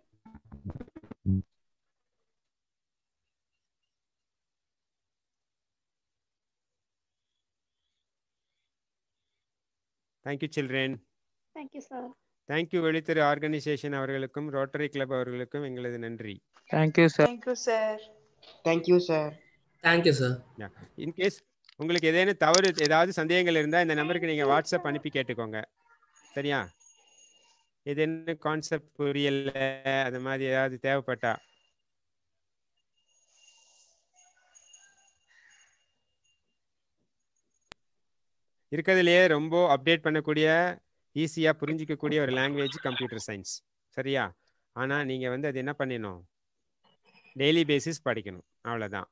Thank you children. Thank you sir. Thank you வெளித்தெரு ஆர்கனைசேஷன் அவர்களுக்கும் ரோட்டரி கிளப் அவர்களுக்கும் எங்களது நன்றி. Thank you sir. Thank you sir. Thank you sir. Thank you sir. In case உங்களுக்கு ஏதேனும் தவறு ஏதாவது சந்தேகங்கள் இருந்தால் இந்த நம்பருக்கு நீங்கள் வாட்ஸ்அப் அனுப்பி கேட்டுக்கோங்க. சரியா? ஏதேனும் கான்செப்ட் புரியல, அது மாதிரி ஏதாவது தேவைப்பட்டா இருக்கிறதுலையே ரொம்ப அப்டேட் பண்ணக்கூடிய, ஈஸியாக புரிஞ்சிக்கக்கூடிய ஒரு லாங்குவேஜ் கம்ப்யூட்டர் சயின்ஸ். சரியா? ஆனால் நீங்கள் வந்து அது என்ன பண்ணணும்? டெய்லி பேசிஸ் படிக்கணும். அவ்வளோதான்.